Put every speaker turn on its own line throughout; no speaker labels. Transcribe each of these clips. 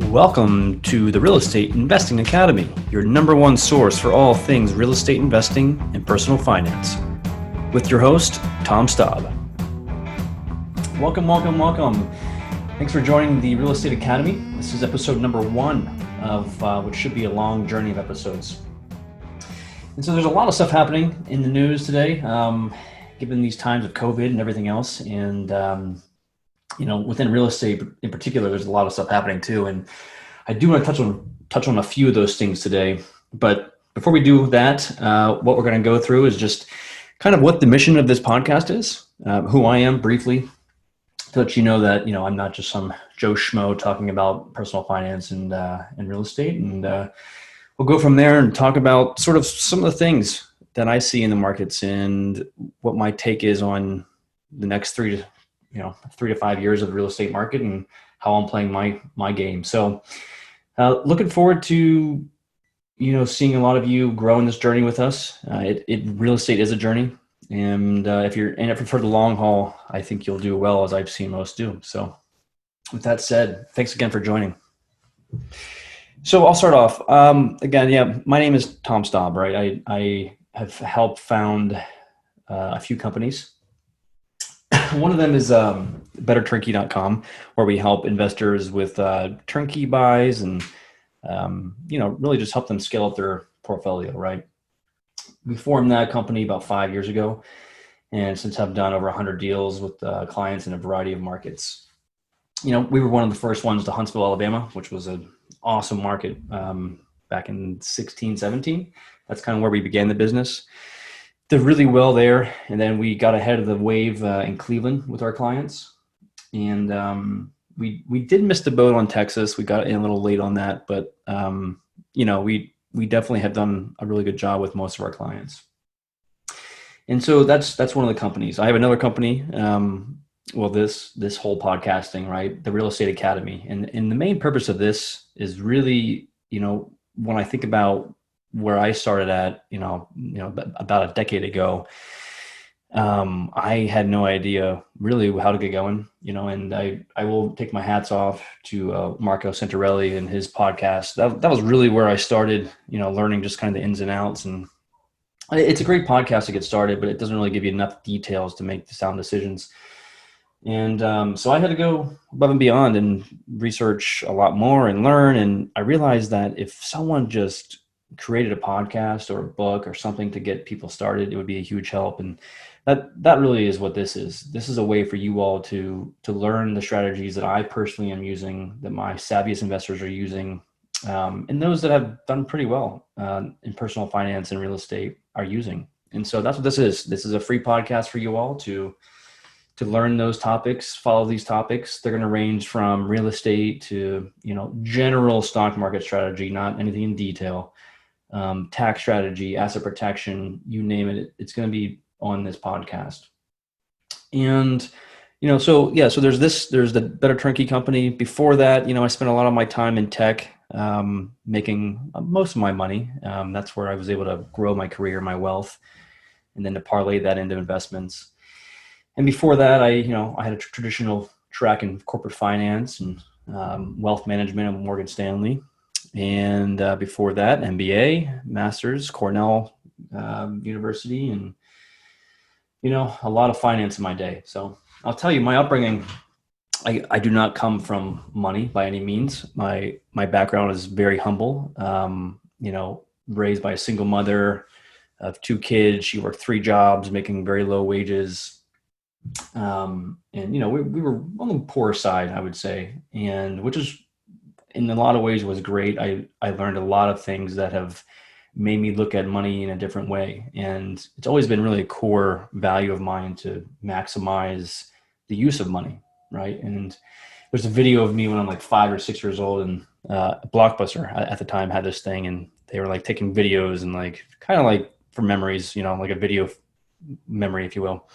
Welcome to the Real Estate Investing Academy, your number one source for all things real estate investing and personal finance. With your host, Tom Staub. Welcome. Thanks for joining the Real Estate Academy. This is episode number 1 of which should be a long journey of episodes. And so there's a lot of stuff happening in the news today, given these times of COVID and everything else. And within real estate in particular, there's a lot of stuff happening too. And I do want to touch on a few of those things today. But before we do that, what we're going to go through is just kind of what the mission of this podcast is, who I am briefly, to let you know that, I'm not just some Joe Schmo talking about personal finance and real estate. And we'll go from there and talk about sort of some of the things that I see in the markets and what my take is on the next 3 to 5 years of the real estate market and how I'm playing my game. So looking forward to, seeing a lot of you grow in this journey with us. Real estate is a journey. And if you're in it for the long haul, I think you'll do well, as I've seen most do. So with that said, thanks again for joining. So I'll start off. My name is Tom Staub, right? I have helped found a few companies. One of them is BetterTurnkey.com, where we help investors with turnkey buys and, really just help them scale up their portfolio, right? We formed that company about 5 years ago, and since I've done over 100 deals with clients in a variety of markets. We were one of the first ones to Huntsville, Alabama, which was an awesome market back in 16, 17. That's kind of where we began the business. Did really well there, and then we got ahead of the wave in Cleveland with our clients, and we did miss the boat on Texas. We got in a little late on that, but we definitely have done a really good job with most of our clients. And so that's one of the companies. I have another company. This whole podcasting, right? The Real Estate Academy, and the main purpose of this is really, when I think about where I started at, about a decade ago, I had no idea really how to get going, and I will take my hats off to Marco Santarelli and his podcast. That was really where I started, learning just kind of the ins and outs. And it's a great podcast to get started, but it doesn't really give you enough details to make the sound decisions. And so I had to go above and beyond and research a lot more and learn. And I realized that if someone just created a podcast or a book or something to get people started, it would be a huge help. And that really is what this is. This is a way for you all to learn the strategies that I personally am using, that my savviest investors are using, and those that have done pretty well in personal finance and real estate are using. And so that's what this is. This is a free podcast for you all to learn those topics, follow these topics. They're going to range from real estate to, general stock market strategy, not anything in detail. Tax strategy, asset protection, you name it, it's going to be on this podcast. And, so there's the Better Turnkey company. Before that, I spent a lot of my time in tech, making most of my money. That's where I was able to grow my career, my wealth, and then to parlay that into investments. And before that, I had a traditional track in corporate finance and wealth management at Morgan Stanley. And before that, MBA, master's, Cornell University, and, a lot of finance in my day. So I'll tell you, my upbringing, I do not come from money by any means. My background is very humble, raised by a single mother of 2 kids. She worked 3 jobs, making very low wages. And, we were on the poor side, I would say, and which is, in a lot of ways, was great. I learned a lot of things that have made me look at money in a different way. And it's always been really a core value of mine to maximize the use of money, right? And there's a video of me when I'm like 5 or 6 years old, and Blockbuster at the time had this thing, and they were like taking videos and like kind of like for memories, like a video memory, if you will.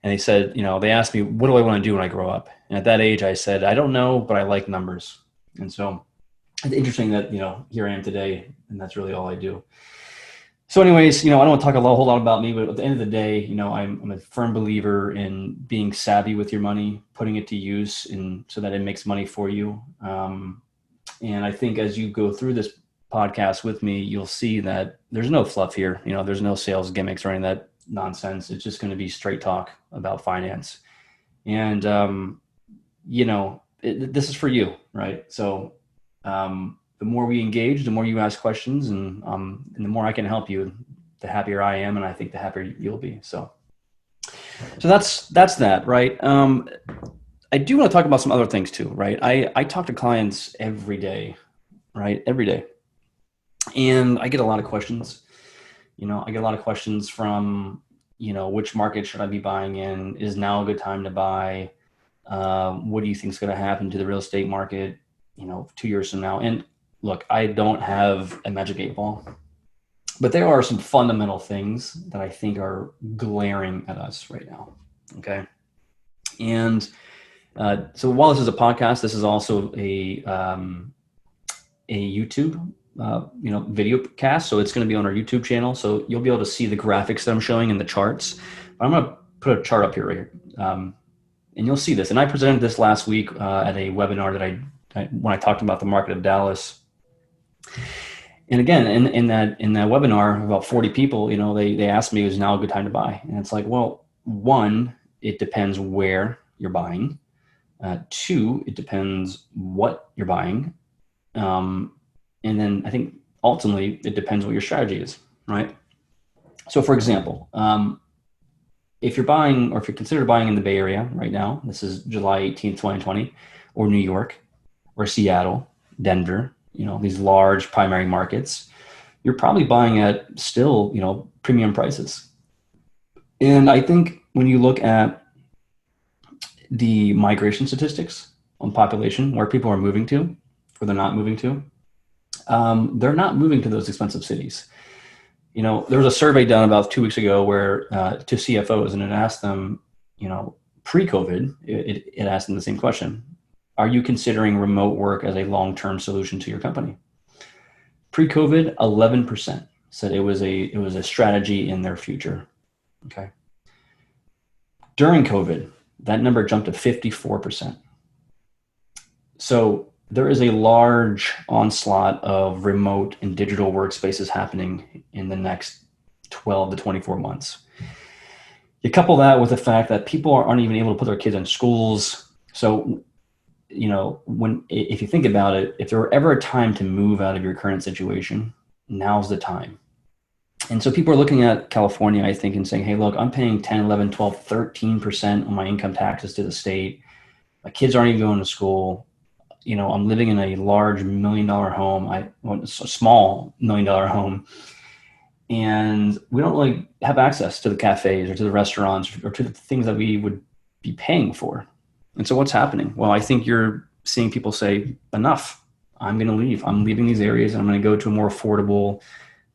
And they said, they asked me, what do I want to do when I grow up? And at that age, I said, I don't know, but I like numbers. And so it's interesting that, here I am today, and that's really all I do. So anyways, I don't want to talk a whole lot about me, but at the end of the day, I'm a firm believer in being savvy with your money, putting it to use so that it makes money for you. And I think as you go through this podcast with me, you'll see that there's no fluff here. There's no sales gimmicks or any of that nonsense. It's just going to be straight talk about finance. And, this is for you, right? So the more we engage, the more you ask questions, and the more I can help you, the happier I am, and I think the happier you'll be. So that's that, right? I do want to talk about some other things too, right? I talk to clients every day, right? Every day. And I get a lot of questions. I get a lot of questions from, which market should I be buying in? Is now a good time to buy? What do you think is going to happen to the real estate market, 2 years from now? And look, I don't have a magic 8-ball, but there are some fundamental things that I think are glaring at us right now. Okay. And so while this is a podcast, this is also a YouTube video cast. So it's going to be on our YouTube channel. So you'll be able to see the graphics that I'm showing and the charts. But I'm going to put a chart up here right here. And you'll see this. And I presented this last week at a webinar that when I talked about the market of Dallas. And again, in that webinar, about 40 people, they asked me, is now a good time to buy? And it's like, well, one, it depends where you're buying. Two, it depends what you're buying. And then I think ultimately it depends what your strategy is, right? So for example, if you're buying, or if you're considered buying in the Bay Area right now, this is July 18th, 2020, or New York, or Seattle, Denver, these large primary markets, you're probably buying at still, premium prices. And I think when you look at the migration statistics on population, where people are moving to, or they're not moving to, they're not moving to those expensive cities. There was a survey done about 2 weeks ago where to CFOs, and it asked them, pre-COVID, it asked them the same question. Are you considering remote work as a long-term solution to your company? Pre-COVID, 11% said it was a strategy in their future. Okay. During COVID, that number jumped to 54%. So there is a large onslaught of remote and digital workspaces happening in the next 12 to 24 months. You couple that with the fact that people aren't even able to put their kids in schools. So, if you think about it, if there were ever a time to move out of your current situation, now's the time. And so people are looking at California, I think, and saying, hey, look, I'm paying 10, 11, 12, 13% on my income taxes to the state. My kids aren't even going to school. I'm living in a large $1 million home. A small $1 million home. And we don't really have access to the cafes or to the restaurants or to the things that we would be paying for. And so what's happening? Well, I think you're seeing people say, enough, I'm going to leave. I'm leaving these areas and I'm going to go to a more affordable,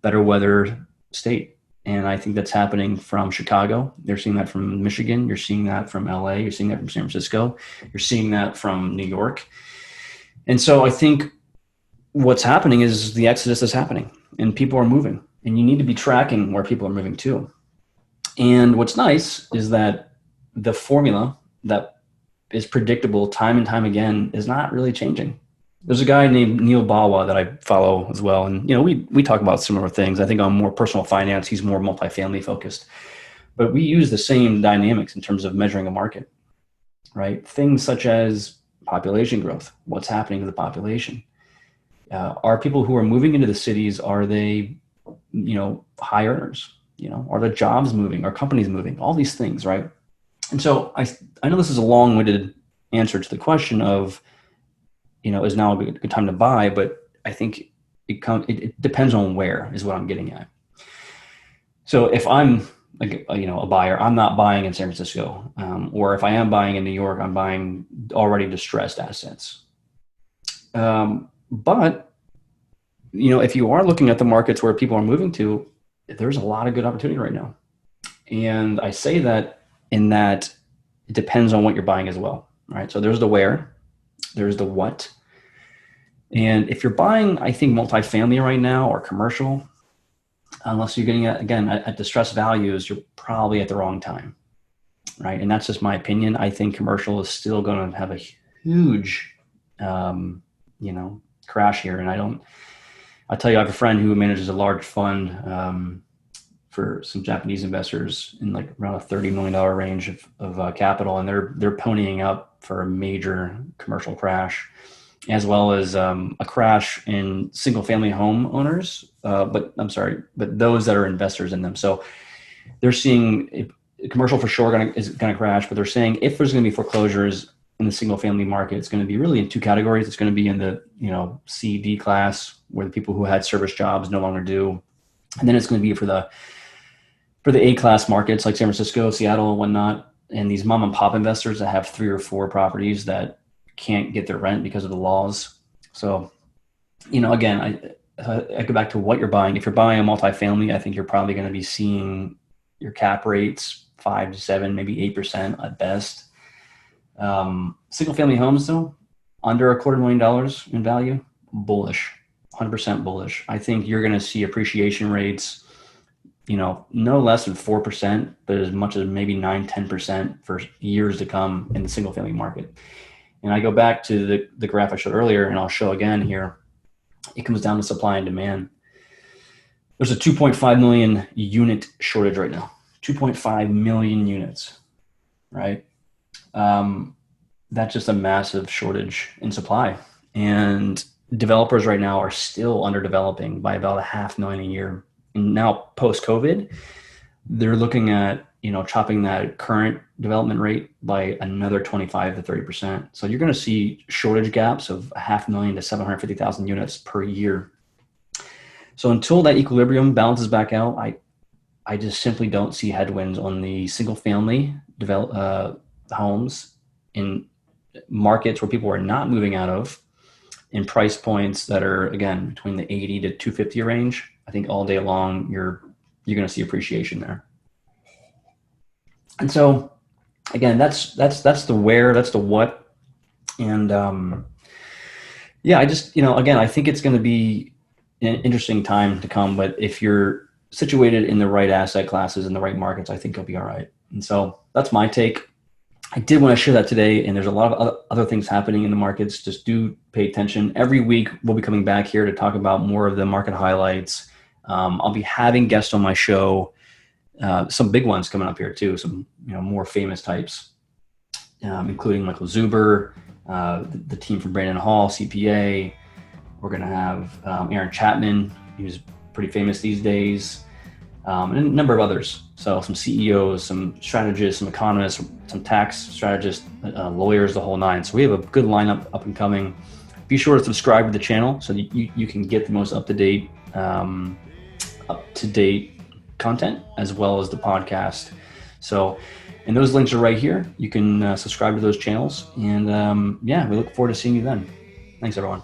better weather state. And I think that's happening from Chicago. They're seeing that from Michigan. You're seeing that from LA. You're seeing that from San Francisco. You're seeing that from New York. And so I think what's happening is the exodus is happening and people are moving, and you need to be tracking where people are moving to. And what's nice is that the formula that is predictable time and time again is not really changing. There's a guy named Neil Bawa that I follow as well. And, we talk about similar things. I think I'm more personal finance. He's more multifamily focused, but we use the same dynamics in terms of measuring a market, right? Things such as population growth. What's happening to the population? Are people who are moving into the cities, are they, high earners? Are the jobs moving? Are companies moving? All these things, right? And so I know this is a long-winded answer to the question of, is now a good time to buy, but I think it depends on where is what I'm getting at. So if I'm a buyer, I'm not buying in San Francisco, or if I am buying in New York, I'm buying already distressed assets. But if you are looking at the markets where people are moving to, there's a lot of good opportunity right now. And I say that in that it depends on what you're buying as well, right? So there's the where, there's the what. And if you're buying, I think, multifamily right now or commercial, unless you're getting at distressed values, you're probably at the wrong time, right? And that's just my opinion. I think commercial is still going to have a huge, crash here. And I'll tell you, I have a friend who manages a large fund for some Japanese investors in like around a $30 million range of capital. And they're ponying up for a major commercial crash, as well as a crash in single family home owners. But those that are investors in them. So they're seeing commercial for sure is going to crash, but they're saying if there's going to be foreclosures in the single family market, it's going to be really in two categories. It's going to be in the C, D class, where the people who had service jobs no longer do, and then it's going to be for the A class markets like San Francisco, Seattle, and whatnot, and these mom and pop investors that have 3 or 4 properties that can't get their rent because of the laws. So, again, I go back to what you're buying. If you're buying a multifamily, I think you're probably going to be seeing your cap rates 5 to 7, maybe 8% at best. Single family homes though, under $250,000 in value, bullish, 100% bullish. I think you're going to see appreciation rates, no less than 4%, but as much as maybe 9-10% for years to come in the single family market. And I go back to the graph I showed earlier, and I'll show again here. It comes down to supply and demand. There's a 2.5 million unit shortage right now. 2.5 million units, right? That's just a massive shortage in supply. And developers right now are still underdeveloping by about 500,000 a year. And now post-COVID, they're looking at, chopping that current development rate by another 25 to 30%. So you're going to see shortage gaps of 500,000 to 750,000 units per year. So until that equilibrium balances back out, I just simply don't see headwinds on the single family homes in markets where people are not moving out of, in price points that are, again, between the 80 to 250 range. I think all day long you're going to see appreciation there. And so again, that's the where, that's the what. And I just, again, I think it's going to be an interesting time to come, but if you're situated in the right asset classes and the right markets, I think you'll be all right. And so that's my take. I did want to share that today, and there's a lot of other things happening in the markets. Just do pay attention. Every week we'll be coming back here to talk about more of the market highlights. I'll be having guests on my show, some big ones coming up here too, some more famous types, including Michael Zuber, the team from Brandon Hall, CPA. We're going to have Aaron Chapman, who's pretty famous these days, and a number of others. So some CEOs, some strategists, some economists, some tax strategists, lawyers, the whole nine. So we have a good lineup up and coming. Be sure to subscribe to the channel so that you can get the most up-to-date content, as well as the podcast. So, and those links are right here. You can subscribe to those channels. And we look forward to seeing you then. Thanks, everyone.